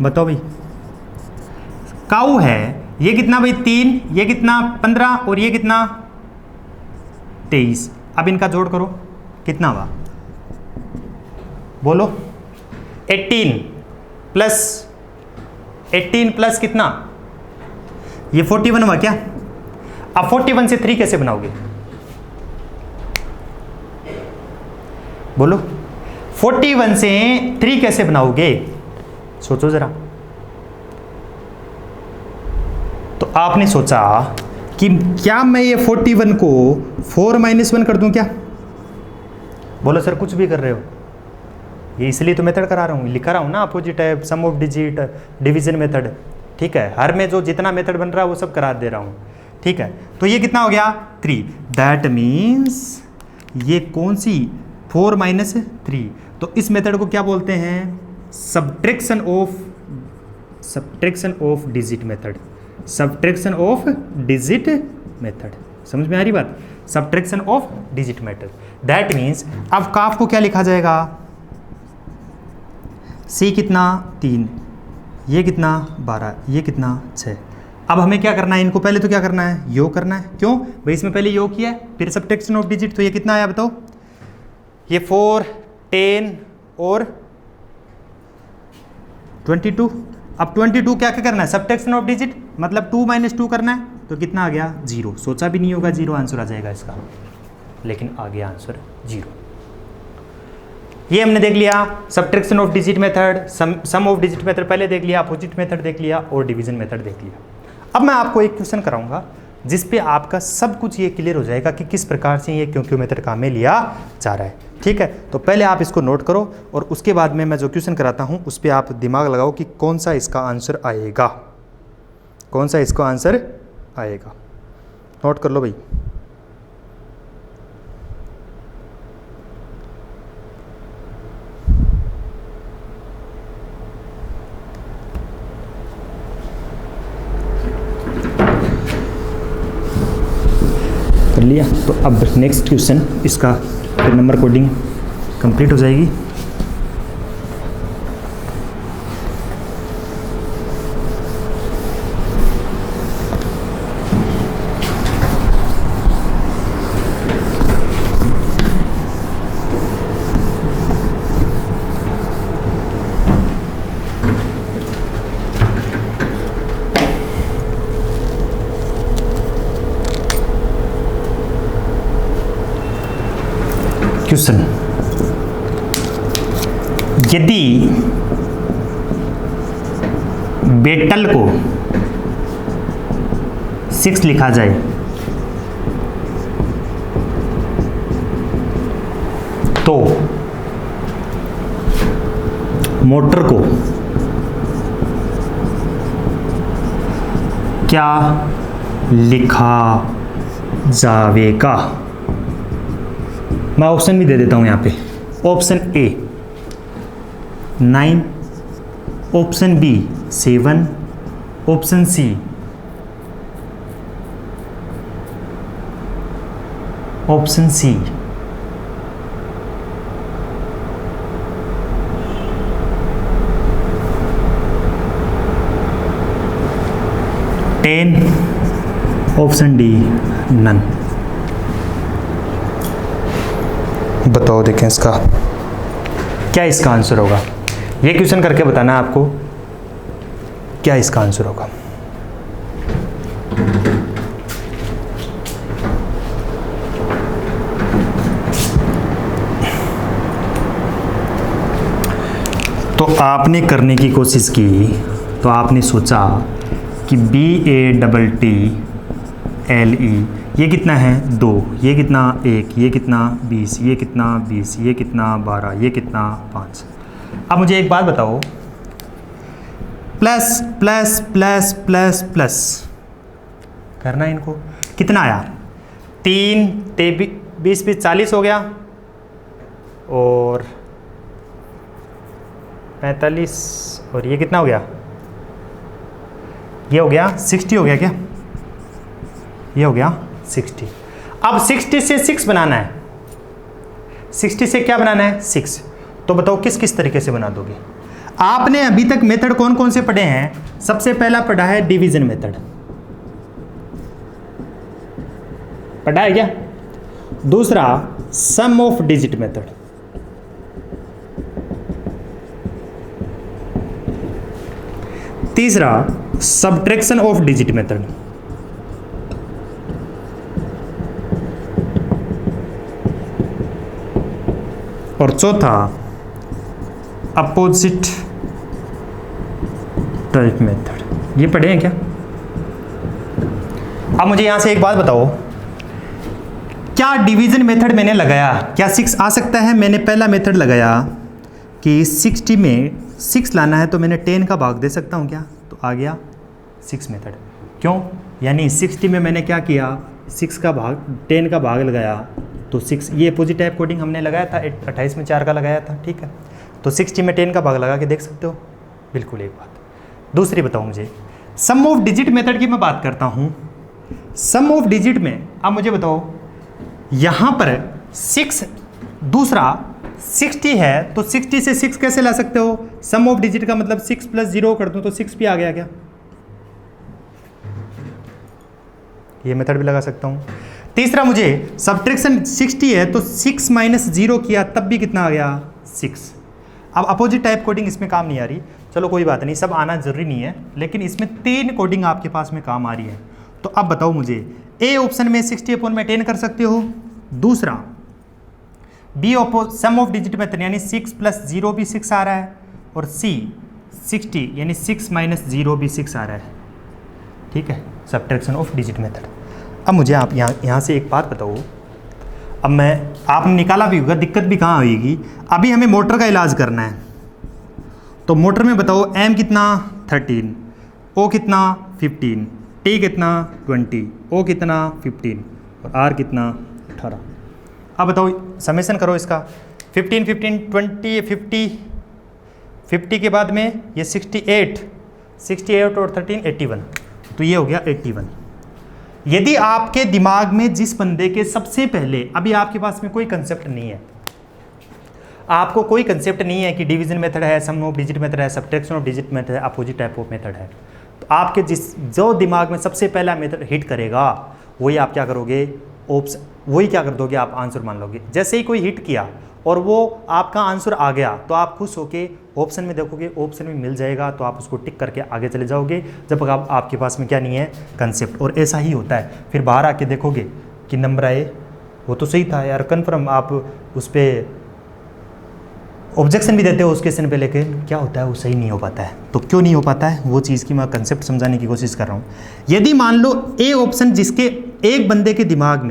भाई। काऊ है, ये कितना भाई? 3। ये कितना? 15। और ये कितना? 23। अब इनका जोड़ करो, कितना हुआ? बोलो। 18 प्लस कितना? ये 41 हुआ क्या? अब 41 से 3 कैसे बनाओगे? बोलो, 41 से 3 कैसे बनाओगे? सोचो जरा। तो आपने सोचा कि क्या मैं ये 41 को 4 - 1 कर दूं क्या? बोलो सर कुछ भी कर रहे हो, ये इसलिए तो मेथड करा रहा हूँ, लिखा रहा हूँ ना opposite type, sum of digit, division method, ठीक है। हर में जो जितना मेथड बन रहा है वो सब करा दे रहा हूँ, ठीक है। तो ये कितना हो गया? 3। दैट मीन्स ये कौन सी? 4 - 3। तो इस मेथड को क्या बोलते हैं? Subtraction of digit method. Subtraction of digit method, समझ में आ रही बात? Subtraction of digit method. That means अब काफ को क्या लिखा जाएगा? सी कितना? 3। ये कितना? 12। ये कितना? 6। अब हमें क्या करना है, इनको पहले तो क्या करना है, योग करना है। क्यों भाई, इसमें पहले योग किया है, फिर सब्ट्रैक्शन ऑफ डिजिट, तो ये कितना आया बताओ, ये 4, 10 और 22। अब 22 क्या क्या करना है, सब्ट्रैक्शन ऑफ डिजिट, मतलब 2 - 2 करना है, तो कितना आ गया 0। सोचा भी नहीं होगा 0 आंसर आ जाएगा इसका, लेकिन आ गया आंसर 0। ये हमने देख लिया subtraction of digit method, sum of digit method पहले देख लिया, अपोजिट मेथड देख लिया और डिवीजन मेथड देख लिया। अब मैं आपको एक क्वेश्चन कराऊंगा जिस पे आपका सब कुछ ये क्लियर हो जाएगा कि किस प्रकार से ये क्यों मेथड काम में लिया जा रहा है। ठीक है, तो पहले आप इसको नोट करो और उसके बाद में मैं जो क्वेश्चन कराता हूँ उस पर आप दिमाग लगाओ कि कौन सा इसका आंसर आएगा, कौन सा इसका आंसर आएगा। नोट कर लो भाई। कर लिया, तो अब नेक्स्ट क्वेश्चन, इसका नंबर कोडिंग कंप्लीट हो जाएगी। क्वेश्चन, यदि बेटल को 6 लिखा जाए तो मोटर को क्या लिखा जाएगा? मैं ऑप्शन भी दे देता हूं यहां पे। Option A 9, option B 7, option C 10, option D none. बताओ देखें इसका क्या इसका आंसर होगा। ये क्वेश्चन करके बताना है आपको क्या इसका आंसर होगा। तो आपने करने की कोशिश की, तो आपने सोचा कि BATTLE ये कितना है 2, ये कितना 1, ये कितना 20, ये कितना 20, ये कितना 12, ये कितना 5। अब मुझे एक बात बताओ, plus plus plus plus plus करना है इनको, कितना आया 3 20 20 40 हो गया और 45 और ये कितना हो गया, ये हो गया 60 हो गया क्या, ये हो गया 60। अब 60 से 6 बनाना है, 60 से क्या बनाना है 6। तो बताओ किस किस तरीके से बना दोगे। आपने अभी तक मेथड कौन कौन से पढ़े हैं? सबसे पहला पढ़ा है डिवीजन मेथड, पढ़ा है क्या? दूसरा सम ऑफ डिजिट मेथड, तीसरा सब्ट्रैक्शन ऑफ डिजिट मेथड, और चौथा अपोजिट टाइप मेथड। ये पढ़े हैं क्या? अब मुझे यहां से एक बात बताओ, क्या डिवीजन मेथड मैंने लगाया, क्या 6 आ सकता है? मैंने पहला मेथड लगाया कि 60 में 6 लाना है, तो मैंने 10 का भाग दे सकता हूं क्या? तो आ गया 6 मेथड। क्यों? यानी 60 में मैंने क्या किया, 6 का भाग 10 का भाग लगाया, तो 6, ये अपोजिट टाइप कोडिंग हमने लगाया था, 28 में 4 का लगाया था, ठीक है। तो 60 में 10 का भाग लगा के देख सकते हो, बिल्कुल एक बात। दूसरी बताओ मुझे, सम ऑफ डिजिट मेथड की मैं बात करता हूँ। सम ऑफ डिजिट में अब मुझे बताओ, यहाँ पर 6 दूसरा 60 है, तो 60 से 6 कैसे ला सकते हो? सम ऑफ डिजिट का मतलब 6 + 0 कर दूँ तो 6 भी आ गया क्या? ये मेथड भी लगा सकता हूँ। तीसरा मुझे सब्ट्रैक्शन 60 है तो 6 माइनस 0 किया तब भी कितना आ गया 6। अब अपोजिट टाइप कोडिंग इसमें काम नहीं आ रही, चलो कोई बात नहीं, सब आना जरूरी नहीं है, लेकिन इसमें 3 कोडिंग आपके पास में काम आ रही है। तो अब बताओ मुझे, ए ऑप्शन में 60/10 कर सकते हो, दूसरा B sum of digit method यानी 6 प्लस 0 भी 6 आ रहा है, और सी 60 यानी 6 माइनस 0 भी 6 आ रहा है। ठीक है, सब्ट्रैक्शन ऑफ डिजिट मेथड। अब मुझे आप यहाँ से एक बात बताओ, अब मैं आपने निकाला भी होगा, दिक्कत भी कहाँ होगी। अभी हमें मोटर का इलाज करना है, तो मोटर में बताओ एम कितना 13, ओ कितना 15, टी कितना 20, ओ कितना 15 और आर कितना 18। अब बताओ समेशन करो इसका, 15 15 20 50 के बाद में ये 68 और 13 81, तो ये हो गया 81। यदि आपके दिमाग में जिस बंदे के सबसे पहले, अभी आपके पास में कोई कंसेप्ट नहीं है, आपको कोई कंसेप्ट नहीं है कि डिवीजन मेथड है, सम ऑफ डिजिट मेथड है, सब्ट्रैक्शन ऑफ डिजिट मेथड है, अपोजिट टाइप ऑफ मेथड है, तो आपके जो दिमाग में सबसे पहला मेथड हिट करेगा वही आप क्या करोगे, वही क्या कर दोगे, आप आंसर मान लोगे। जैसे ही कोई हिट किया और वो आपका आंसर आ गया तो आप खुश होके ऑप्शन में देखोगे, ऑप्शन में मिल जाएगा तो आप उसको टिक करके आगे चले जाओगे, जब तक आपके पास में क्या नहीं है कंसेप्ट। और ऐसा ही होता है, फिर बाहर आके देखोगे कि नंबर आए, वो तो सही था यार, कन्फर्म, आप उस पर ऑब्जेक्शन भी देते हो उस क्वेश्चन पे, लेकिन क्या होता है वो सही नहीं हो पाता है। तो क्यों नहीं हो पाता है, वो चीज़ की मैं कंसेप्ट समझाने की कोशिश कर रहा हूँ। यदि मान लो ए ऑप्शन, जिसके एक बंदे के दिमाग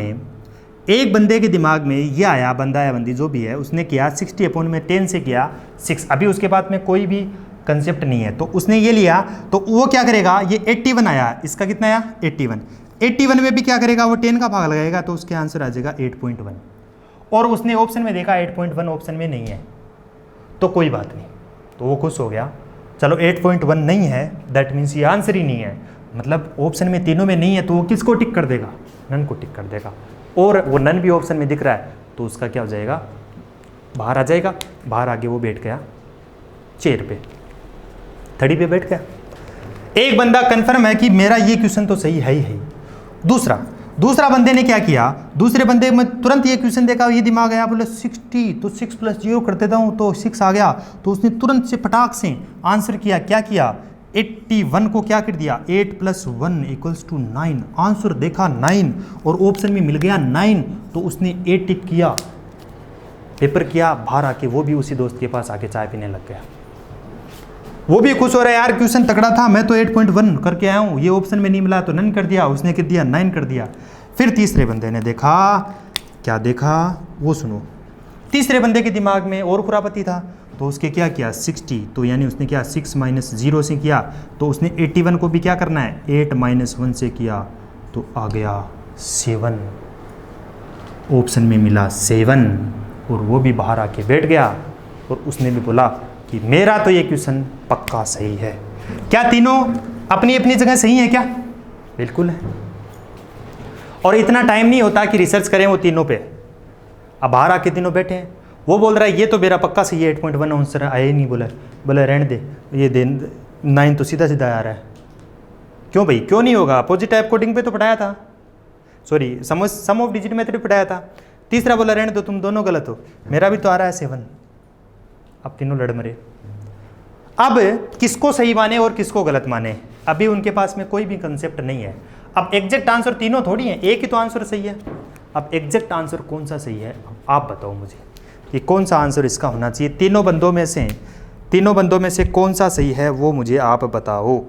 में ये आया, बंदा या बंदी जो भी है, उसने किया 60/10 से किया 6, अभी उसके बाद में कोई भी कंसेप्ट नहीं है, तो उसने ये लिया, तो वो क्या करेगा, ये 81 आया, इसका कितना आया 81 में भी क्या करेगा, वो 10 का भाग लगाएगा तो उसके आंसर आ जाएगा 8.1। और उसने ऑप्शन में देखा 8.1 ऑप्शन में नहीं है, तो कोई बात नहीं, तो वो खुश हो गया, चलो 8.1 नहीं है, दैट मीन्स ये आंसर ही नहीं है, मतलब ऑप्शन में तीनों में नहीं है, तो वो किसको टिक कर देगा, नन को टिक कर देगा। और वो नन भी ऑप्शन में दिख रहा है तो उसका क्या हो जाएगा, बाहर आ जाएगा। बाहर आके वो बैठ गया चेयर पे, थड़ी पे बैठ गया। एक बंदा कंफर्म है कि मेरा ये क्वेश्चन तो सही है ही है। दूसरा बंदे ने क्या किया, दूसरे बंदे में तुरंत ये क्वेश्चन देखा, ये दिमाग आया, बोले 60 तो 6 प्लस 0 कर देता हूँ तो 6 आ गया, तो उसने तुरंत से फटाक से आंसर किया। क्या किया, 81 को क्या कर दिया, 8 + 1 = 9, आंसर देखा 9 और ऑप्शन में मिल गया 9, तो उसने 8 टिक किया, पेपर किया, बाहर आके वो भी उसी दोस्त के पास आके चाय पीने लग गया। वो भी खुश हो रहा है, यार क्वेश्चन तगड़ा था, मैं तो 8.1 करके आया हूँ, ये ऑप्शन में नहीं मिला तो नन कर दिया, उसने कर दिया 9 कर दिया। फिर तीसरे बंदे ने देखा, क्या देखा वो सुनो। तीसरे बंदे के दिमाग में और खुरापती था, तो उसके क्या किया 60, तो यानी उसने क्या 6 - 0 से किया, तो उसने 81 को भी क्या करना है 8 - 1 से किया, तो आ गया 7, ऑप्शन में मिला 7, और वो भी बाहर आके बैठ गया और उसने भी बोला कि मेरा तो ये क्वेश्चन पक्का सही है। क्या तीनों अपनी अपनी जगह सही है क्या, बिल्कुल है। और इतना टाइम नहीं होता कि रिसर्च करें वो तीनों पे, अब बाहर आके तीनों बैठे हैं, वो बोल रहा है ये तो मेरा पक्का सही है, 8.1 आंसर आया ही नहीं, बोला रहने दे, ये दे 9 तो सीधा सीधा आ रहा है। क्यों भाई, क्यों नहीं होगा, अपोजिट टाइप कोडिंग पे तो पढ़ाया था, sorry sum of digit method पे पढ़ाया था। तीसरा बोला रहने दो, तुम दोनों गलत हो, मेरा भी तो आ रहा है 7। अब तीनों लड़ मरे। अब किसको सही माने और किसको गलत माने, अभी उनके पास में कोई भी कंसेप्ट नहीं है। अब एग्जैक्ट आंसर तीनों थोड़ी है, एक ही तो आंसर सही है। अब एग्जैक्ट आंसर कौन सा सही है, आप बताओ मुझे कि कौन सा आंसर इसका होना चाहिए। तीनों बंदों में से कौन सा सही है वो मुझे आप बताओ।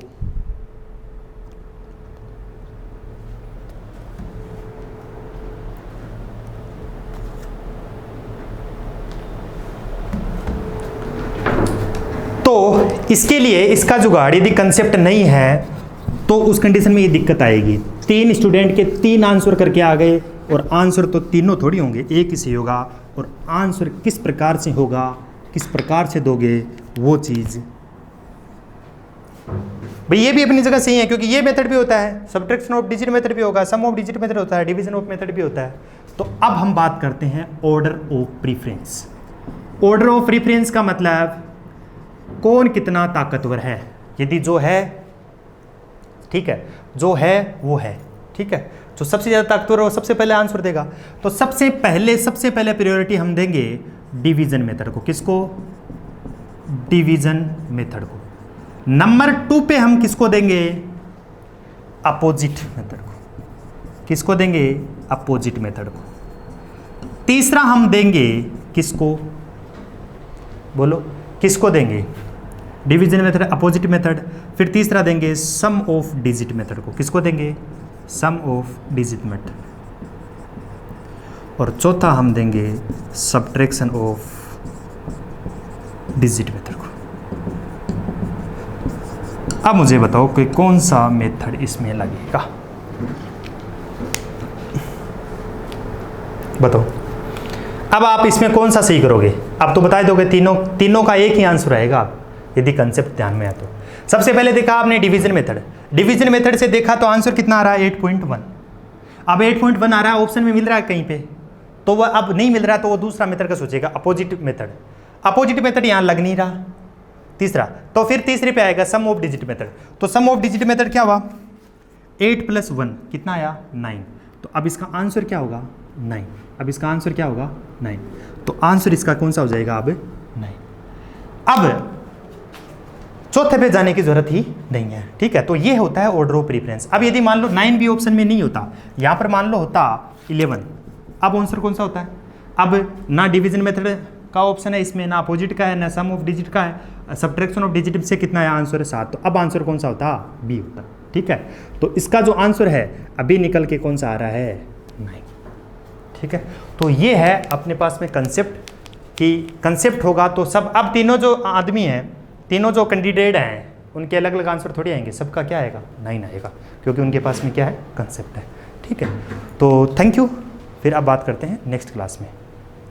तो इसके लिए इसका जुगाड़, यदि कंसेप्ट नहीं है तो उस कंडीशन में ये दिक्कत आएगी। 3 स्टूडेंट के 3 आंसर करके आ गए, और आंसर तो तीनों थोड़ी होंगे, एक ही सही होगा, और आंसर किस प्रकार से होगा, किस प्रकार से दोगे वो चीज़। भाई ये भी अपनी जगह सही है, क्योंकि ये मेथड भी होता है, सब्ट्रैक्शन ऑफ डिजिट मेथड भी होगा, सम ऑफ डिजिट मेथड होता है, डिवीजन ऑफ मेथड भी होता है। तो अब हम बात करते हैं order of preference. Order of preference का मतलब कौन कितना ताकतवर है। यदि जो है, ठीक है, जो है वो है, ठीक है, जो सबसे ज़्यादा ताकतवर है वो सबसे पहले आंसर देगा। तो सबसे पहले प्रायोरिटी हम देंगे डिवीजन मेथड को। किसको? डिवीजन मेथड को। नंबर 2 पे हम किसको देंगे? अपोजिट मेथड को। किसको देंगे? अपोजिट मेथड को। तीसरा हम देंगे किसको? बोलो किसको देंगे? Division method, opposite method. फिर तीसरा देंगे सम ऑफ डिजिट मेथड को। किसको देंगे? सम ऑफ डिजिट मेथड। और चौथा हम देंगे सब्ट्रैक्शन ऑफ डिजिट मेथड को। अब मुझे बताओ कि कौन सा मेथड इसमें लगेगा, बताओ। अब आप इसमें कौन सा सही करोगे? अब तो बता दोगे तीनों का एक ही आंसर आएगा यदि कंसेप्ट ध्यान में आए तो। सबसे पहले देखा आपने डिवीजन मेथड। डिवीजन मेथड से देखा तो आंसर कितना आ रहा है? 8.1। अब 8.1 आ रहा है, ऑप्शन में मिल रहा है कहीं पे, तो वह अब नहीं मिल रहा तो वो दूसरा मेथड का सोचेगा, अपोजिट मेथड। अपोजिट मेथड यहाँ लग नहीं रहा। तीसरा, तो फिर तीसरे पे आएगा सम ऑफ डिजिट मेथड। तो सम ऑफ डिजिट मेथड क्या हुआ? 8 + 1 कितना आया? 9। तो अब इसका आंसर क्या होगा? 9। अब इसका आंसर क्या होगा? 9। तो आंसर इसका कौन सा हो जाएगा? अब 9। अब चौथे पे जाने की जरूरत ही नहीं है, ठीक है। तो ये होता है ऑर्डर ऑफ प्रीफरेंस। अब यदि मान लो 9 भी ऑप्शन में नहीं होता, यहाँ पर मान लो होता 11, अब आंसर कौन सा होता है? अब ना डिवीजन मेथड का ऑप्शन है इसमें, ना अपोजिट का है, ना सम ऑफ डिजिट का है, सब्ट्रैक्शन ऑफ डिजिट से कितना है? आंसर है 7। तो अब आंसर कौन सा होता? बी होता, ठीक है। तो इसका जो आंसर है अभी निकल के कौन सा आ रहा है? 9, ठीक है। तो ये है अपने पास में कंसेप्ट, कि कंसेप्ट होगा तो सब, अब तीनों जो आदमी हैं, तीनों जो कैंडिडेट हैं, उनके अलग अलग आंसर थोड़ी आएंगे, सबका क्या आएगा? 9 आएगा, क्योंकि उनके पास में क्या है? कंसेप्ट है, ठीक है। तो थैंक यू। फिर अब बात करते हैं नेक्स्ट क्लास में।